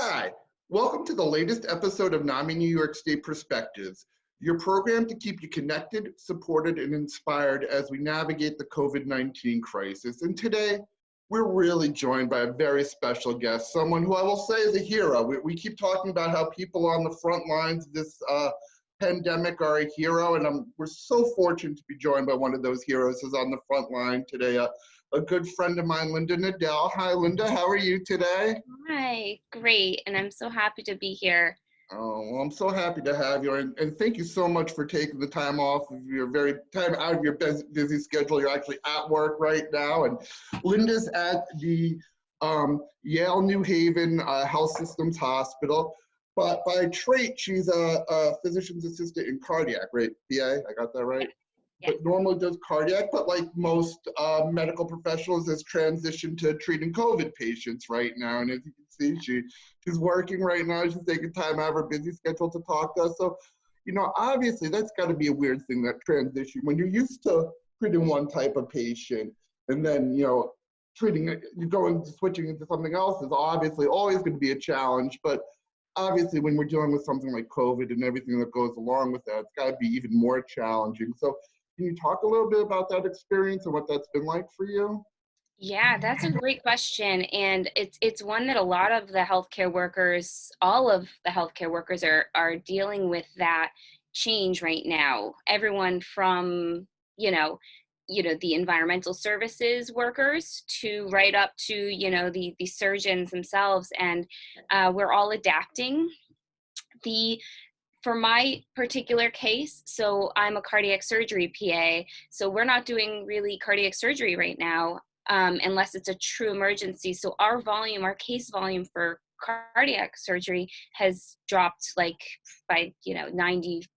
Hi, welcome to the latest episode of NAMI-New York State Perspectives, your program to keep you connected, supported, and inspired as we navigate the COVID-19 crisis. And today, we're really joined by a very special guest, someone who I will say is a hero. We keep talking about how people on the front lines of this pandemic are a hero, and we're so fortunate to be joined by one of those heroes who's on the front line today, a good friend of mine, Linda Nedell. Hi, Linda, how are you today? Hi, great, and I'm so happy to be here. Oh, well, I'm so happy to have you, and thank you so much for taking the time off of your time out of your busy schedule. You're actually at work right now, and Linda's at the Yale New Haven Health Systems Hospital, but by trade, she's a physician's assistant in cardiac, right? PA, I got that right? Yes. But normally does cardiac, but like most medical professionals, has transitioned to treating COVID patients right now. And as you can see, she's working right now. She's taking time out of her busy schedule to talk to us. So, obviously that's got to be a weird thing, that transition. When you're used to treating one type of patient and then, switching into something else is obviously always going to be a challenge. But obviously when we're dealing with something like COVID and everything that goes along with that, it's got to be even more challenging. So can you talk a little bit about that experience and what that's been like for you? Yeah, that's a great question, and it's one that a lot of the healthcare workers, all of the healthcare workers are dealing with that change right now. Everyone from, the environmental services workers to right up to, the surgeons themselves, and we're all adapting. For my particular case, so I'm a cardiac surgery PA, so we're not doing really cardiac surgery right now unless it's a true emergency. So our case volume for cardiac surgery has dropped like by 95%.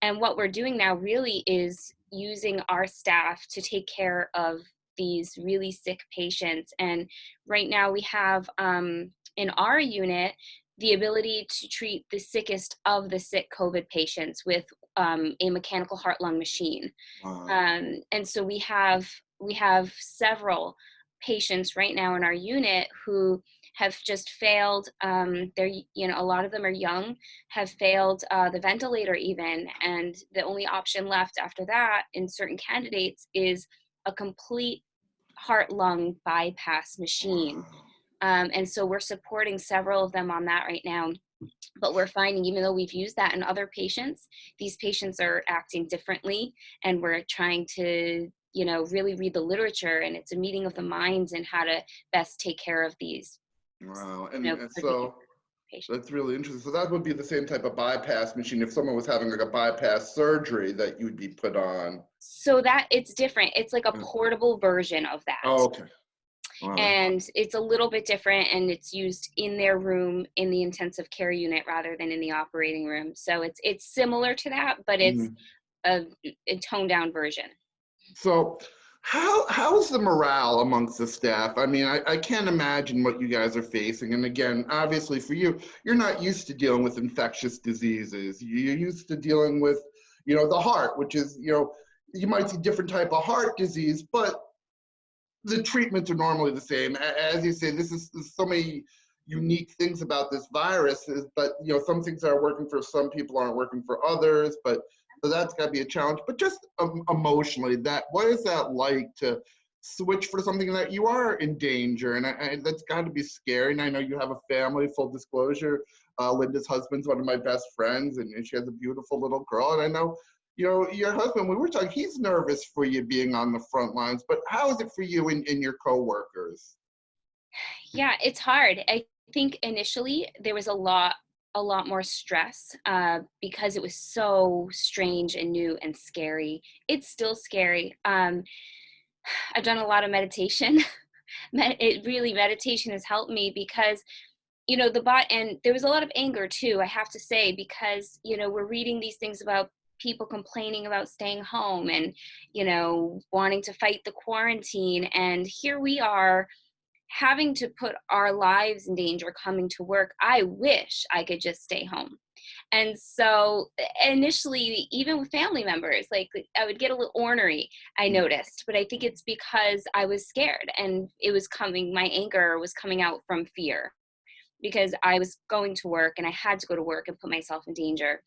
And what we're doing now really is using our staff to take care of these really sick patients. And right now we have in our unit the ability to treat the sickest of the sick COVID patients with a mechanical heart-lung machine. Wow. And so we have several patients right now in our unit who have just failed. A lot of them are young, have failed the ventilator even, and the only option left after that in certain candidates is a complete heart-lung bypass machine. And so we're supporting several of them on that right now. But we're finding, even though we've used that in other patients, these patients are acting differently, and we're trying to, really read the literature, and it's a meeting of the minds and how to best take care of these. Wow, and particular so patients. that's really interesting. So that would be the same type of bypass machine if someone was having like a bypass surgery that you would be put on. So that it's different. It's like a Mm. portable version of that. Oh, okay. Wow. And it's a little bit different, and it's used in their room in the intensive care unit rather than in the operating room. So it's similar to that, but it's Mhm. a toned down version. So how's the morale amongst the staff? I mean, I can't imagine what you guys are facing. And again, obviously for you, you're not used to dealing with infectious diseases. You're used to dealing with, the heart, which is, you might see different type of heart disease, but the treatments are normally the same. As you say, there's so many unique things about this virus, but some things that are working for some people aren't working for others. But so that's got to be a challenge. But just emotionally, what is that like to switch for something that you are in danger? And that's got to be scary. And I know you have a family. Full disclosure, Linda's husband's one of my best friends, and she has a beautiful little girl. And I know, your husband, when we're talking, he's nervous for you being on the front lines, but how is it for you and your coworkers? Yeah, it's hard. I think initially there was a lot more stress because it was so strange and new and scary. It's still scary. I've done a lot of meditation. Meditation has helped me because and there was a lot of anger too, I have to say, because we're reading these things about people complaining about staying home and wanting to fight the quarantine, and here we are having to put our lives in danger coming to work. I wish I could just stay home. And so initially, even with family members, like I would get a little ornery, I noticed, but I think it's because I was scared, and my anger was coming out from fear. because I was going to work and I had to go to work and put myself in danger.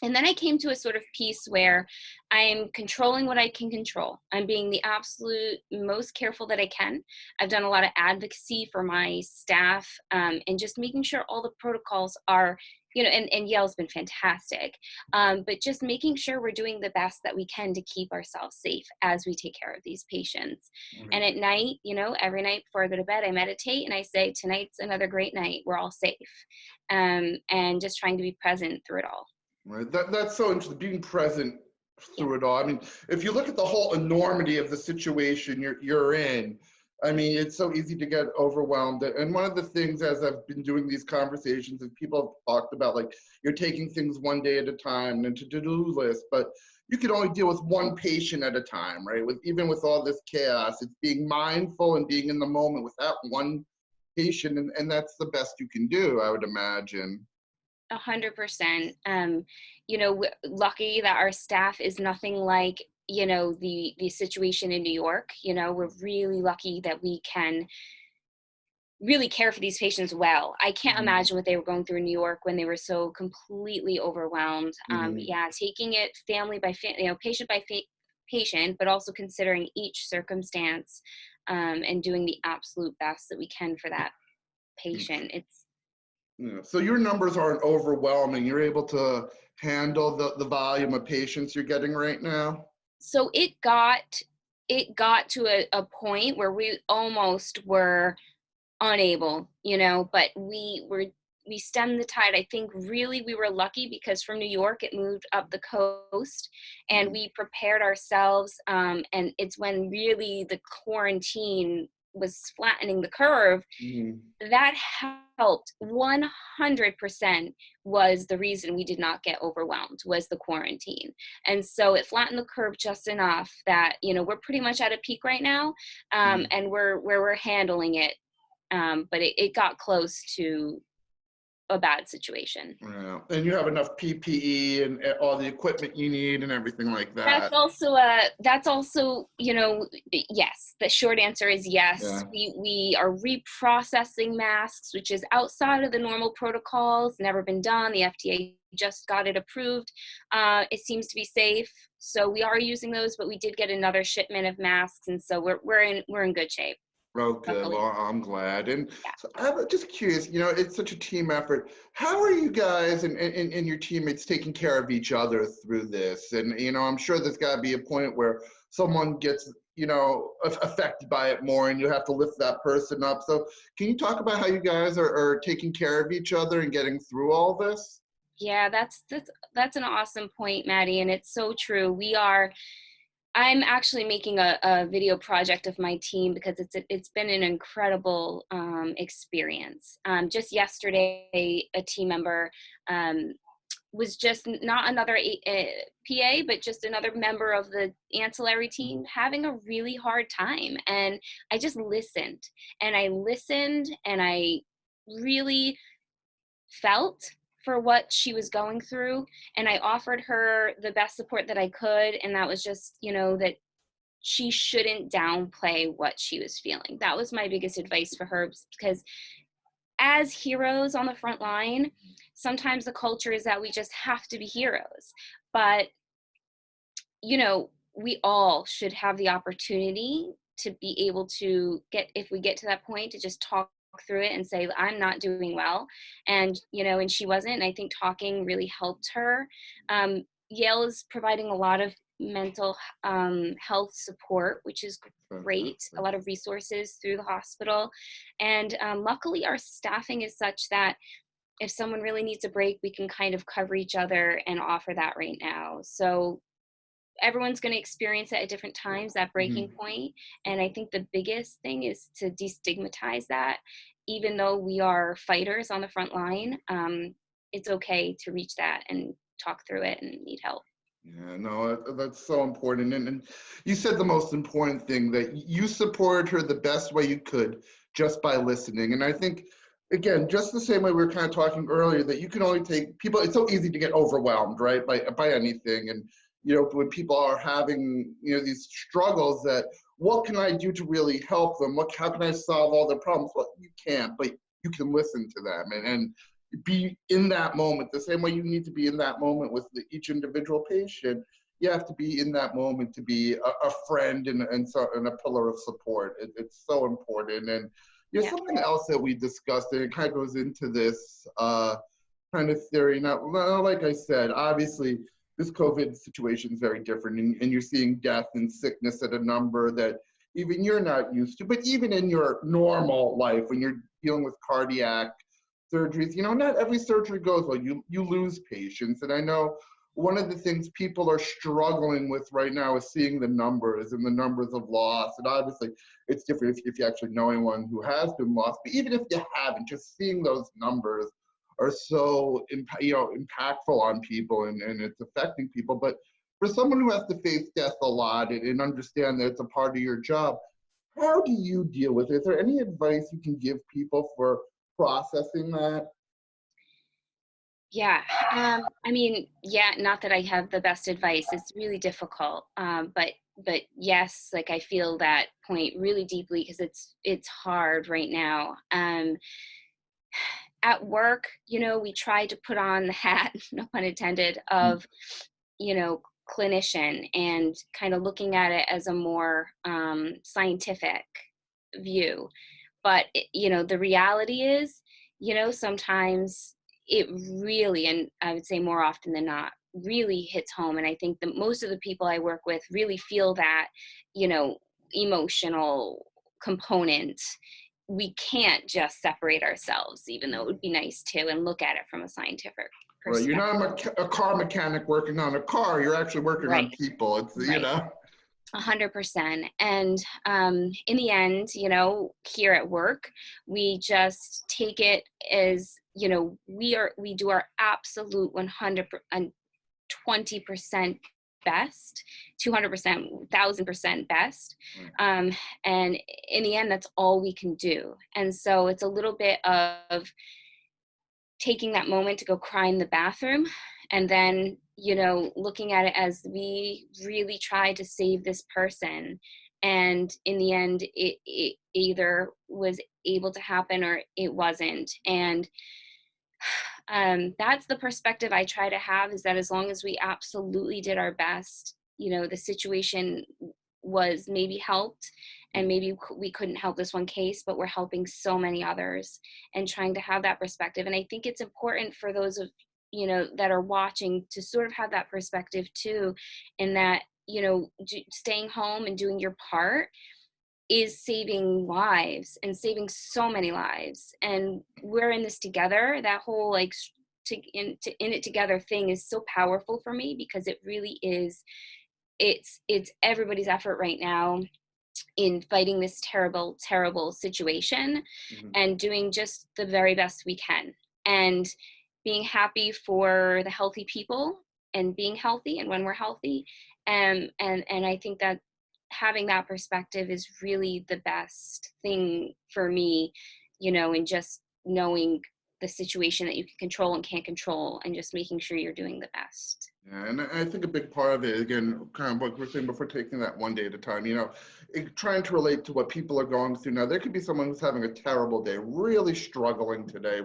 And then I came to a sort of peace where I'm controlling what I can control. I'm being the absolute most careful that I can. I've done a lot of advocacy for my staff, and just making sure all the protocols are, and Yale's been fantastic, but just making sure we're doing the best that we can to keep ourselves safe as we take care of these patients. And at night, every night before I go to bed, I meditate and I say, tonight's another great night. We're all safe. And just trying to be present through it all. Right. That's so interesting, being present Yeah. through it all. I mean, if you look at the whole enormity of the situation you're in, I mean, it's so easy to get overwhelmed. And one of the things, as I've been doing these conversations, is people have talked about, like, you're taking things one day at a time and to to-do list, but you can only deal with one patient at a time, right? Even with all this chaos, it's being mindful and being in the moment with that one patient, and that's the best you can do, I would imagine. 100%. Lucky that our staff is nothing like, the situation in New York. We're really lucky that we can really care for these patients well. I can't Mhm. imagine what they were going through in New York when they were so completely overwhelmed. Mhm. Yeah, taking it family by patient by patient, but also considering each circumstance, and doing the absolute best that we can for that patient. It's Yeah. So your numbers aren't overwhelming. You're able to handle the volume of patients you're getting right now? so it got to a point where we almost were unable, but we stemmed the tide. I think really we were lucky because from New York it moved up the coast, and Mhm. we prepared ourselves, and it's when really the quarantine was flattening the curve Mhm. that helped. 100% was the reason we did not get overwhelmed, was the quarantine. And so it flattened the curve just enough that we're pretty much at a peak right now, Mhm. and we're handling it, but it got close to a bad situation. Yeah. And you have enough PPE and all the equipment you need and everything like That's that. also yes. The short answer is yes. Yeah. We are reprocessing masks, which is outside of the normal protocols, never been done. The FDA just got it approved. It seems to be safe, so we are using those, but we did get another shipment of masks, and so we're in good shape, Oh, good. luckily. Well, I'm glad. And Yeah. so I'm just curious, it's such a team effort. How are you guys and your teammates taking care of each other through this? And, I'm sure there's got to be a point where someone gets, affected by it more and you have to lift that person up. So can you talk about how you guys are taking care of each other and getting through all this? Yeah, that's an awesome point, Maddie, and it's so true. I'm actually making a video project of my team because it's been an incredible experience. Just yesterday, a team member was just not another PA, but just another member of the ancillary team having a really hard time, and I just listened, and I really felt for what she was going through, and I offered her the best support that I could, and that was just that she shouldn't downplay what she was feeling. That was my biggest advice for her, because as heroes on the front line, sometimes the culture is that we just have to be heroes, but we all should have the opportunity to be able to if we get to that point, to just talk through it and say, I'm not doing well. And she wasn't. And I think talking really helped her. Yale is providing a lot of mental health support, which is great. A Fantastic. lot of resources through the hospital. And luckily, our staffing is such that if someone really needs a break, we can kind of cover each other and offer that right now. So everyone's going to experience it at different times, that breaking Mhm. point. And I think the biggest thing is to destigmatize that. Even though we are fighters on the front line, it's okay to reach that and talk through it and need help. Yeah, no, that's so important. And you said the most important thing, that you supported her the best way you could just by listening. And I think, again, just the same way we were kind of talking earlier, that you can only take people, it's so easy to get overwhelmed, right, by anything. And, when people are having, these struggles, that what can I do to really help them? How can I solve all their problems? Well, you can't, but you can listen to them and be in that moment the same way you need to be in that moment with each individual patient. You have to be in that moment to be a friend and a pillar of support. It's so important. And Yeah. something else that we discussed, and it kind of goes into this kind of theory. Now, like I said, obviously this COVID situation is very different, and you're seeing death and sickness at a number that even you're not used to. But even in your normal life, when you're dealing with cardiac surgeries, not every surgery goes well. You lose patients, and I know one of the things people are struggling with right now is seeing the numbers and the numbers of loss. And obviously, it's different if you actually know anyone who has been lost. But even if you haven't, just seeing those numbers are so impactful on people, and it's affecting people. But for someone who has to face death a lot and understand that it's a part of your job, how do you deal with it? Is there any advice you can give people for processing that? Yeah. I mean, yeah, not that I have the best advice. It's really difficult. But yes, like I feel that point really deeply because it's hard right now. At work, we try to put on the hat, no pun intended, of, clinician and kind of looking at it as a more scientific view. But, the reality is, sometimes it really, and I would say more often than not, really hits home. And I think that most of the people I work with really feel that, emotional component. We can't just separate ourselves, even though it would be nice to, and look at it from a scientific Right, you're perspective. not a car mechanic working on a car. You're actually working on Right, people. It's right. 100%. And in the end, here at work, we just take it as, we do our absolute 120% best, 200%, 1000% best. And in the end, that's all we can do. And so it's a little bit of taking that moment to go cry in the bathroom, and then looking at it as we really tried to save this person, and in the end it either was able to happen or it wasn't. And that's the perspective I try to have, is that as long as we absolutely did our best, the situation was maybe helped, and maybe we couldn't help this one case, but we're helping so many others, and trying to have that perspective. And I think it's important for those of that are watching to sort of have that perspective too, in that staying home and doing your part is saving lives, and saving so many lives. And we're in this together. That whole like in it together thing is so powerful for me, because it really is, it's everybody's effort right now in fighting this terrible, terrible situation, and doing just the very best we can, and being happy for the healthy people, and being healthy, and when we're healthy. And I think that having that perspective is really the best thing for me, in just knowing the situation that you can control and can't control, and just making sure you're doing the best. Yeah, and I think a big part of it, again, kind of what we're saying before, taking that one day at a time, trying to relate to what people are going through now. There could be someone who's having a terrible day, really struggling today,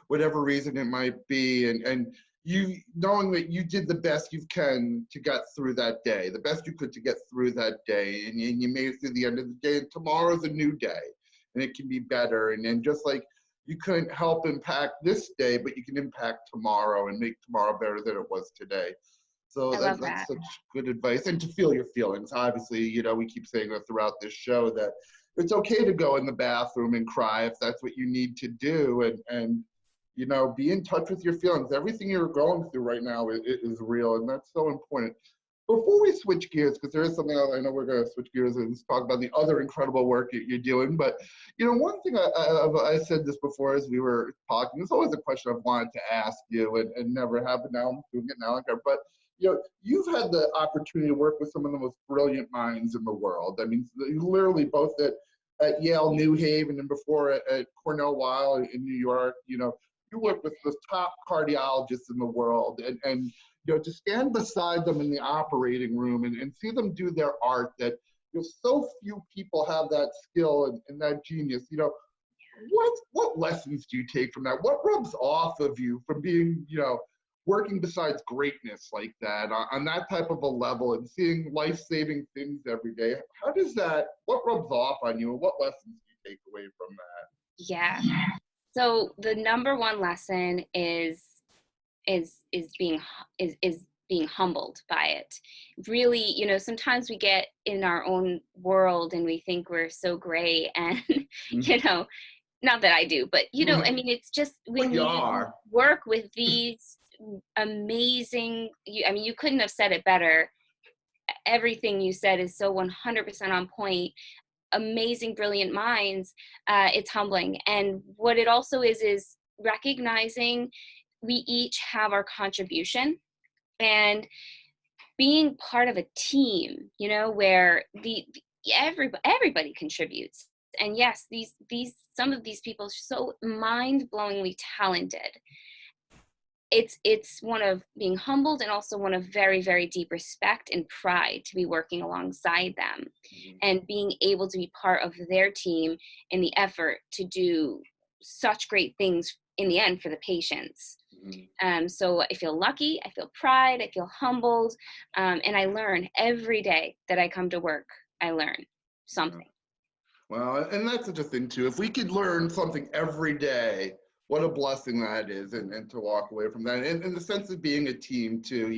whatever reason it might be, and you knowing that you did the best you can to get through that day, the best you could to get through that day, and you made it through the end of the day, and tomorrow's a new day, and it can be better. And just like you couldn't help impact this day, but you can impact tomorrow and make tomorrow better than it was today. So I love that's that. such good advice. And to feel your feelings. Obviously, we keep saying that throughout this show, that it's okay to go in the bathroom and cry if that's what you need to do. And be in touch with your feelings. Everything you're going through right now is real, and that's so important. Before we switch gears, because there is something else, I know we're going to switch gears and talk about the other incredible work that you're doing. But, one thing I said this before as we were talking, it's always a question I've wanted to ask you and never have, but now I'm doing it now. But, you've had the opportunity to work with some of the most brilliant minds in the world. I mean, literally both at Yale, New Haven, and before at Cornell Weill in New York. You work with the top cardiologists in the world, and to stand beside them in the operating room and see them do their art, that so few people have that skill and that genius. what lessons do you take from that? What rubs off of you from being, working besides greatness like that on that type of a level and seeing life-saving things every day? What rubs off on you, and what lessons do you take away from that? Yeah. So the number one lesson is being being humbled by it. Really, sometimes we get in our own world and we think we're so great, and not that I do, but I mean, it's just when But you you are. work with these amazing, you couldn't have said it better. Everything you said is so 100% on point. Amazing, brilliant minds. It's humbling. And what it also is recognizing we each have our contribution, and being part of a team, where everybody contributes. And yes, these some of these people are so mind-blowingly talented. It's one of being humbled, and also one of very, very deep respect and pride to be working alongside them, and being able to be part of their team in the effort to do such great things in the end for the patients. So I feel lucky, I feel pride, I feel humbled, and I learn every day that I come to work. I learn something. Well, and that's such a thing too. If we could learn something every day, what a blessing that is, and to walk away from that. And in the sense of being a team too,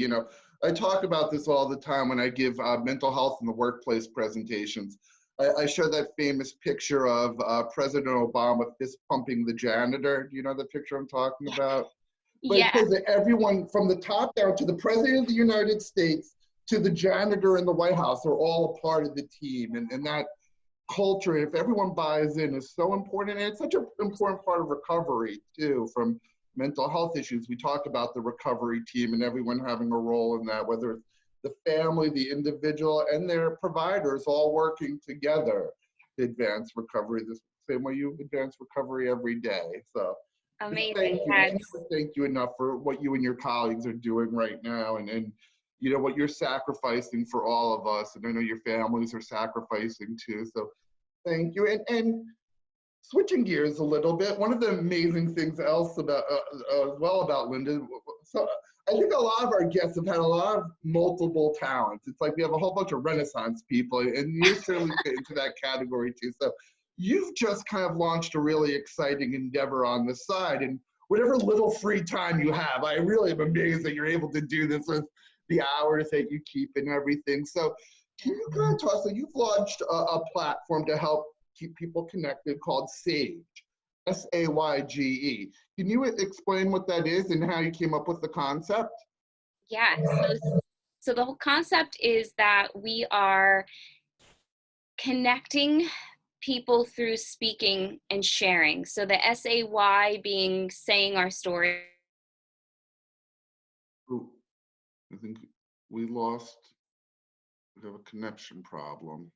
I talk about this all the time when I give mental health in the workplace presentations. I show that famous picture of President Obama fist pumping the janitor. Do you know the picture I'm talking about? But it Yeah. says that everyone from the top down to the President of the United States to the janitor in the White House are all a part of the team. And that culture, if everyone buys in, is so important. And it's such an important part of recovery too, from mental health issues. We talk about the recovery team and everyone having a role in that, whether it's the family, the individual, and their providers all working together to advance recovery the same way you advance recovery every day. So Amazing. thank you. I never thank you enough for what you and your colleagues are doing right now, and what you're sacrificing for all of us. And I know your families are sacrificing too. So thank you. And switching gears a little bit, one of the amazing things else about as well about Linda, so I think a lot of our guests have had a lot of multiple talents. It's like we have a whole bunch of Renaissance people, and you certainly fit into that category too. So you've just kind of launched a really exciting endeavor on the side, and whatever little free time you have, I really am amazed that you're able to do this with the hours that you keep and everything. So can you kind of tell us, so you've launched a platform to help keep people connected called SAGE, SAYGE. Can you explain what that is and how you came up with the concept? Yeah. So the whole concept is that we are connecting people through speaking and sharing. So the SAY being saying our story. Ooh, I think we have a connection problem.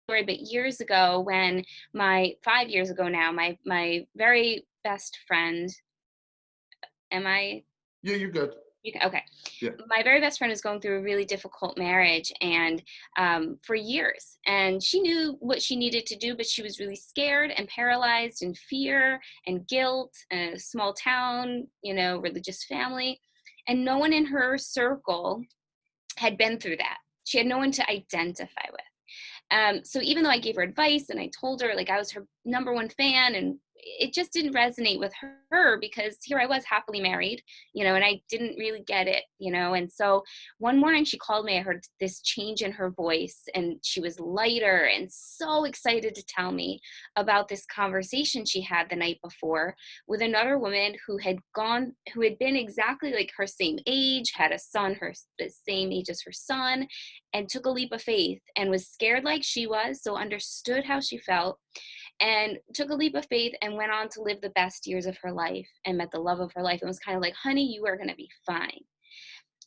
But years ago, when 5 years ago now, my very best friend, Yeah, you're good. Okay. Yeah. My very best friend is going through a really difficult marriage, and for years, and she knew what she needed to do, but she was really scared and paralyzed in fear and guilt, and a small town, religious family, and no one in her circle had been through that. She had no one to identify with. So even though I gave her advice and I told her like I was her number one fan, and it just didn't resonate with her because here I was happily married, and I didn't really get it, and so one morning she called me. I heard this change in her voice, and she was lighter and so excited to tell me about this conversation she had the night before with another woman who had been exactly like her same age, had a son the same age as her son, and took a leap of faith and was scared like she was, so understood how she felt, and took a leap of faith and went on to live the best years of her life and met the love of her life, and was kind of like, honey, you are going to be fine.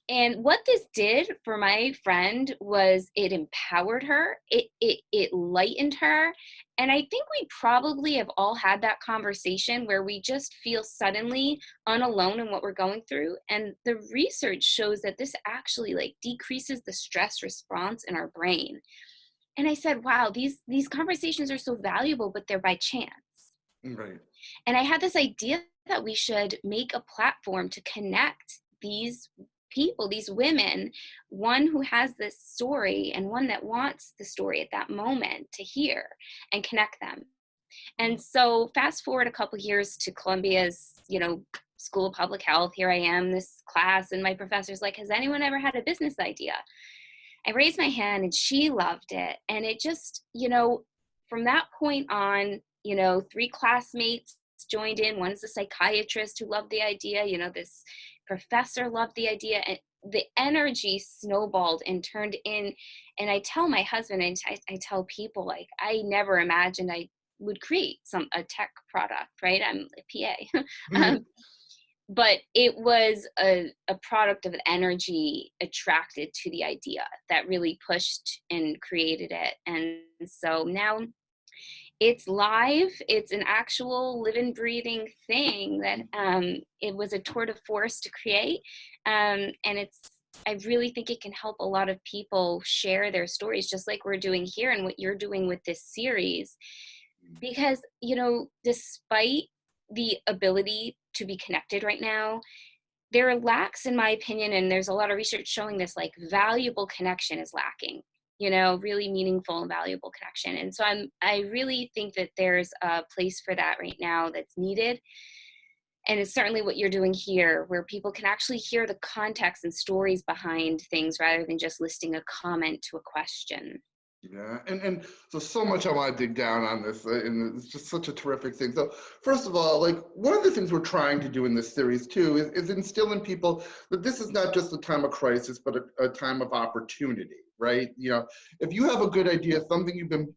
And what this did for my friend was it empowered her, it lightened her. And I think we probably have all had that conversation where we just feel suddenly unalone in what we're going through. And the research shows that this actually like decreases the stress response in our brain. And I said, wow, these conversations are so valuable, but they're by chance. Right. And I had this idea that we should make a platform to connect these people, these women, one who has this story and one that wants the story at that moment to hear, and connect them. And so fast forward a couple years to Columbia's, School of Public Health. Here I am, this class, and my professor's like, has anyone ever had a business idea? I raised my hand and she loved it. And it just, from that point on, three classmates joined in. One's a psychiatrist who loved the idea, this professor loved the idea, and the energy snowballed and turned in. And I tell my husband, and I tell people, like, I never imagined I would create a tech product, right? I'm a PA. um, but it was a product of energy attracted to the idea that really pushed and created it. And so now it's live. It's an actual living, breathing thing that it was a tour de force to create. And I really think it can help a lot of people share their stories, just like we're doing here and what you're doing with this series. Because, despite the ability to be connected right now, there lacks, in my opinion, and there's a lot of research showing this, like, valuable connection is lacking, really meaningful and valuable connection. And so I really think that there's a place for that right now that's needed. And it's certainly what you're doing here, where people can actually hear the context and stories behind things rather than just listing a comment to a question. Yeah, and so much I want to dig down on this, and it's just such a terrific thing. So first of all, like, one of the things we're trying to do in this series too is instill in people that this is not just a time of crisis, but a time of opportunity, right? If you have a good idea, something you've been,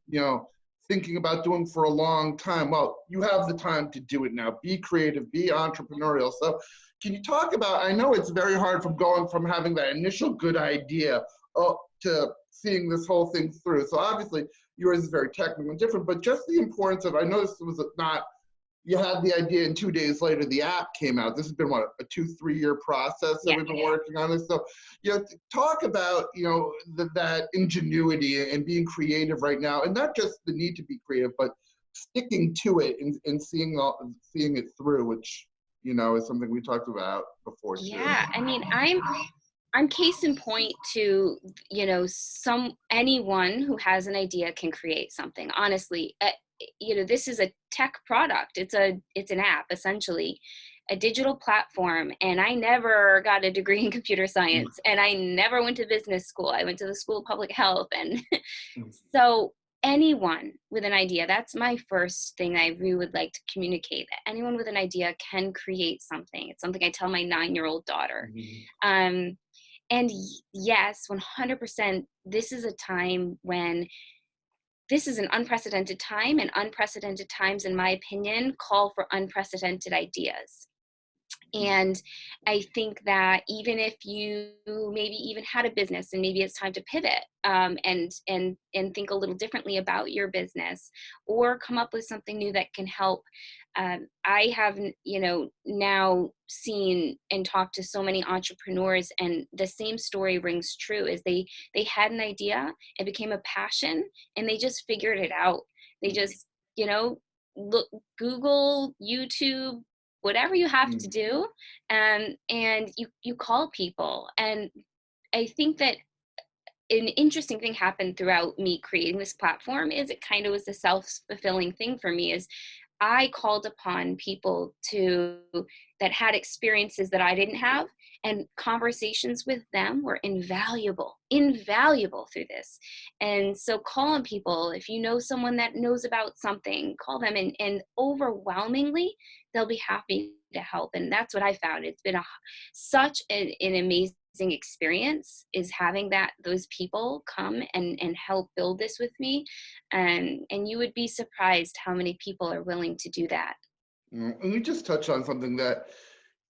thinking about doing for a long time, well, you have the time to do it now. Be creative, be entrepreneurial. So can you talk about, I know it's very hard from going from having that initial good idea to seeing this whole thing through. So obviously yours is very technical and different, but just the importance of, I know this was not, you had the idea and 2 days later the app came out. This has been what, a 2-3 year process that we've been working on this. So, talk about, that ingenuity and being creative right now, and not just the need to be creative, but sticking to it and seeing it through, which, is something we talked about before too. Yeah, I mean, I'm case in point to, anyone who has an idea can create something. Honestly, this is a tech product. It's an app, essentially, a digital platform. And I never got a degree in computer science, and I never went to business school. I went to the School of Public Health. And so anyone with an idea, that's my first thing I really would like to communicate, that anyone with an idea can create something. It's something I tell my 9-year-old daughter. And yes, 100%, this is a time when this is an unprecedented time, and unprecedented times, in my opinion, call for unprecedented ideas. And I think that even if you maybe even had a business and maybe it's time to pivot, and think a little differently about your business, or come up with something new that can help. I have, now seen and talked to so many entrepreneurs, and the same story rings true. Is they had an idea, it became a passion, and they just figured it out. They just, look, Google, YouTube, whatever you have to do, and you call people. And I think that an interesting thing happened throughout me creating this platform is it kind of was a self-fulfilling thing for me. Is I called upon people that had experiences that I didn't have, and conversations with them were invaluable through this. And so call on people. If you know someone that knows about something, call them, and overwhelmingly, they'll be happy to help. And that's what I found. It's been such an amazing experience, is having those people come and help build this with me. And you would be surprised how many people are willing to do that. And you just touched on something that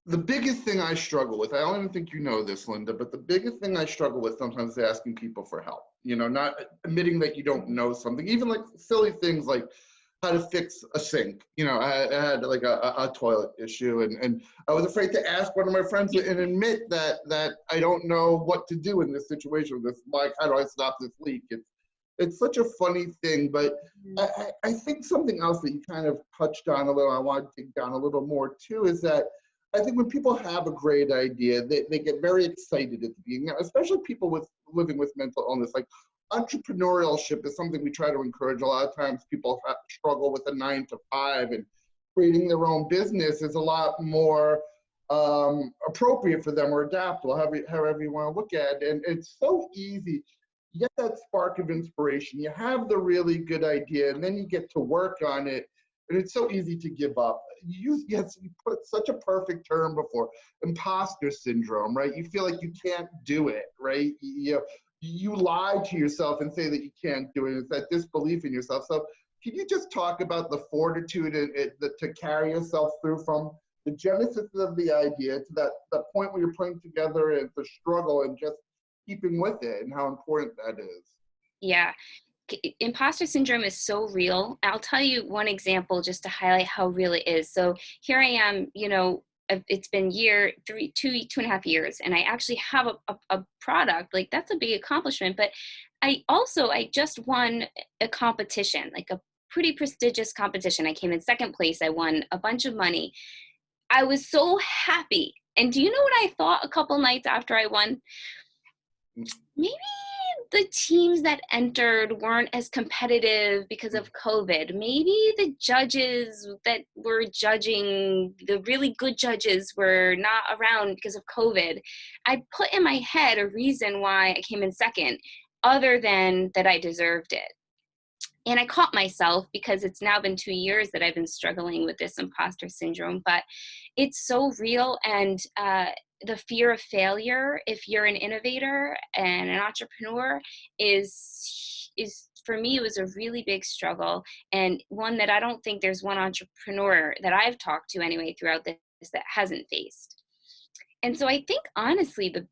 the biggest thing I struggle with, I don't even think you know this, Linda, but the biggest thing I struggle with sometimes is asking people for help. Not admitting that you don't know something, even like silly things like how to fix a sink. I had like a toilet issue, and I was afraid to ask one of my friends and admit that I don't know what to do in this situation. Like, how do I stop this leak? it's such a funny thing, but I think something else that you kind of touched on a little, I want to dig down a little more too, is that I think when people have a great idea, they get very excited at the beginning, especially people with living with mental illness. Like entrepreneurship is something we try to encourage. A lot of times people struggle with a 9 to 5, and creating their own business is a lot more appropriate for them or adaptable, however you want to look at it. And it's so easy. You get that spark of inspiration, you have the really good idea, and then you get to work on it, and it's so easy to give up. Yes, you put such a perfect term before, imposter syndrome, right? You feel like you can't do it, right? You lie to yourself and say that you can't do it. It's that disbelief in yourself. So can you just talk about the fortitude to carry yourself through from the genesis of the idea to that point where you're putting together the struggle and just keeping with it, and how important that is? Yeah. Imposter syndrome is so real. I'll tell you one example just to highlight how real it is. So here I am, it's been two and a half years, and I actually have a product. Like, that's a big accomplishment. But I just won a competition, like a pretty prestigious competition. I came in second place. I won a bunch of money. I was so happy. And do you know what I thought a couple nights after I won? Maybe the teams that entered weren't as competitive because of COVID. Maybe the judges that were judging, the really good judges, were not around because of COVID. I put in my head a reason why I came in second, other than that I deserved it. And I caught myself, because it's now been 2 years that I've been struggling with this imposter syndrome, but it's so real. And the fear of failure, if you're an innovator and an entrepreneur, is for me, it was a really big struggle, and one that I don't think there's one entrepreneur that I've talked to anyway throughout this that hasn't faced. And so I think, honestly, the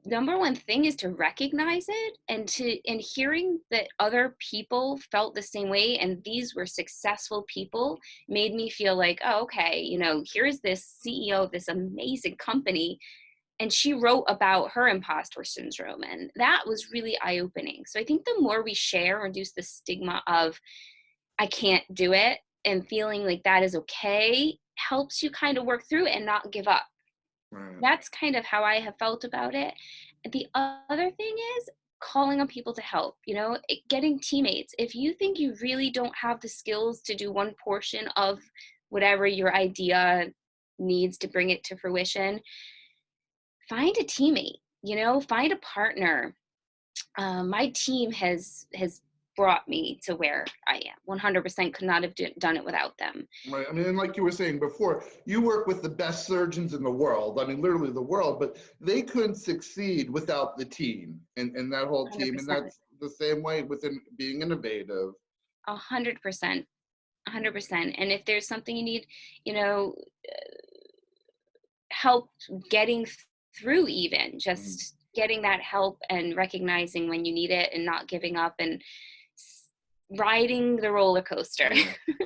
number one thing is to recognize it, and hearing that other people felt the same way, and these were successful people, made me feel like, oh, okay, here's this CEO of this amazing company, and she wrote about her imposter syndrome, and that was really eye-opening. So I think the more we share and reduce the stigma of I can't do it, and feeling like that is okay, helps you kind of work through it and not give up. Right. That's kind of how I have felt about it. The other thing is calling on people to help, getting teammates. If you think you really don't have the skills to do one portion of whatever your idea needs to bring it to fruition, find a teammate, find a partner. My team has brought me to where I am. 100% could not have done it without them. Right. I mean, and like you were saying before, you work with the best surgeons in the world. I mean, literally the world, but they couldn't succeed without the team and that whole team. And 100%. that's the same way within being innovative. 100%. 100%. And if there's something you need, you know, help getting through, even just getting that help and recognizing when you need it and not giving up and riding the roller coaster.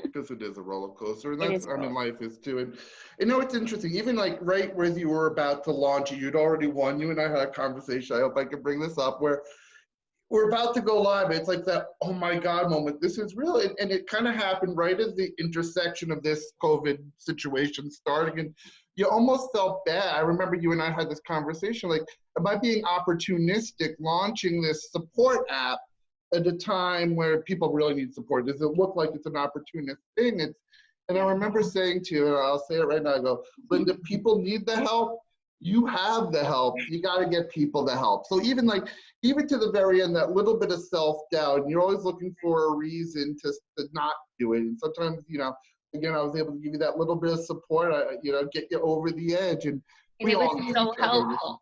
Because it is a roller coaster, and It that's, is. I mean, life is too. And it's interesting, even like right where you were about to launch it, you'd already won. You and I had a conversation, I hope I can bring this up, where we're about to go live. It's like that, oh my God moment. This is real. And it kind of happened right at the intersection of this COVID situation starting. And you almost felt bad. I remember you and I had this conversation, like, am I being opportunistic launching this support app at a time where people really need support? Does it look like it's an opportunist thing? And I remember saying to you, and I'll say it right now, I go, Linda, people need the help. You have the help. You got to get people the help. So even to the very end, that little bit of self-doubt, and you're always looking for a reason to not do it. And sometimes, again, I was able to give you that little bit of support, get you over the edge. And it was so helpful.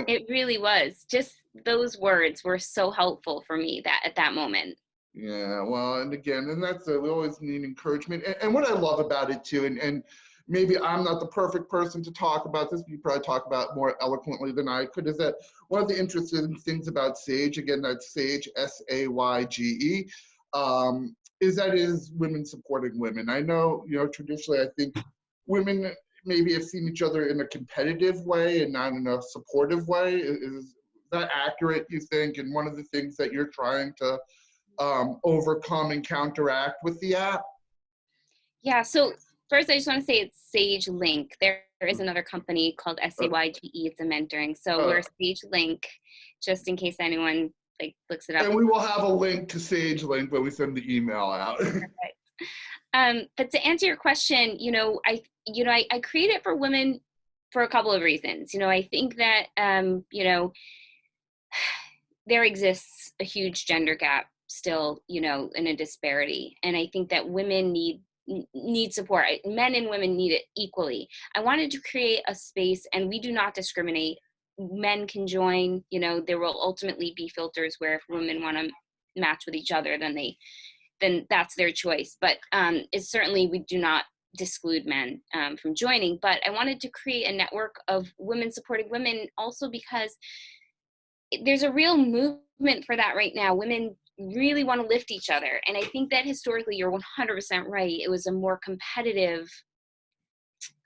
It really was. Just those words were so helpful for me at that moment. Yeah, well, and again, and that's we always need encouragement. And what I love about it too, and maybe I'm not the perfect person to talk about this, but you probably talk about more eloquently than I could, is that one of the interesting things about SAGE, again, that's SAGE, SAYGE, is that it is women supporting women. I know, traditionally, I think women maybe have seen each other in a competitive way and not in a supportive way. Is that accurate, you think? And one of the things that you're trying to overcome and counteract with the app? Yeah, so first I just want to say it's Sage Link. There is another company called SAYGE, it's a mentoring. So Uh, we're Sage Link, just in case anyone like looks it up. and we will have a link to Sage Link when we send the email out. But to answer your question, I create it for women for a couple of reasons. I think that there exists a huge gender gap still, in a disparity, and I think that women need support. Men and women need it equally. I wanted to create a space, and we do not discriminate. Men can join. There will ultimately be filters where if women want to match with each other, then that's their choice. But it's certainly, we do not exclude men from joining. But I wanted to create a network of women supporting women, also because there's a real movement for that right now. Women really want to lift each other. And I think that historically, you're 100% right. It was a more competitive,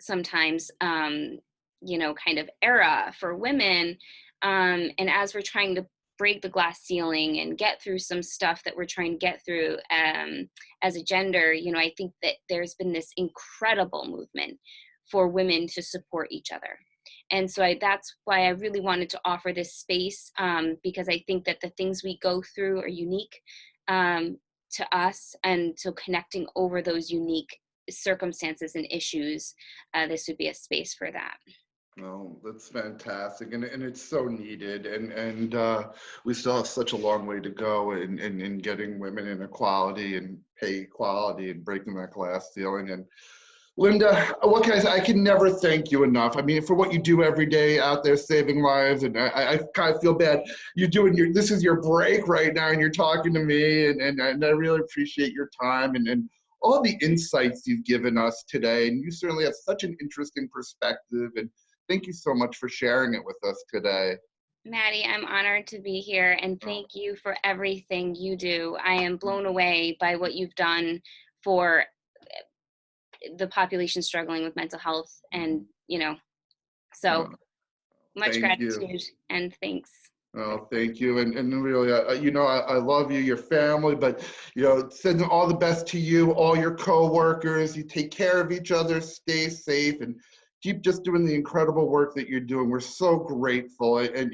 sometimes, kind of era for women. And as we're trying to break the glass ceiling and get through some stuff that we're trying to get through as a gender, I think that there's been this incredible movement for women to support each other. And so that's why I really wanted to offer this space, because I think that the things we go through are unique to us. And so connecting over those unique circumstances and issues, this would be a space for that. No, that's fantastic, and it's so needed, and we still have such a long way to go in getting women in equality and pay equality and breaking that glass ceiling. And Linda, what can I say? I can never thank you enough. I mean, for what you do every day out there saving lives, and I kind of feel bad. You're doing this is your break right now, and you're talking to me, and I really appreciate your time and all the insights you've given us today. And you certainly have such an interesting perspective, and thank you so much for sharing it with us today. Maddie, I'm honored to be here, and thank you for everything you do. I am blown away by what you've done for the population struggling with mental health, and so much Thank you. gratitude and thanks. Oh, thank you. And really, I love you, your family, but, sending all the best to you, all your coworkers. You take care of each other, stay safe, and keep just doing the incredible work that you're doing. We're so grateful. And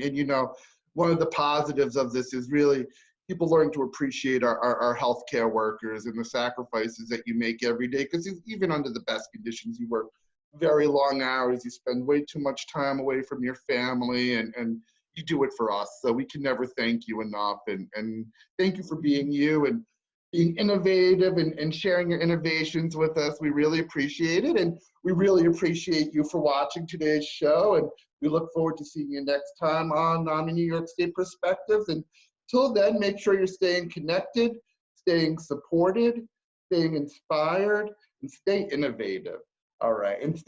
one of the positives of this is really people learning to appreciate our healthcare workers and the sacrifices that you make every day. Because even under the best conditions, you work very long hours. You spend way too much time away from your family, and you do it for us. So we can never thank you enough. And thank you for being you and being innovative and sharing your innovations with us. We really appreciate it. And we really appreciate you for watching today's show. And we look forward to seeing you next time on New York State Perspectives. And till then, make sure you're staying connected, staying supported, staying inspired, and stay innovative. All right. And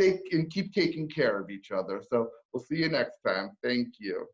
keep taking care of each other. So we'll see you next time. Thank you.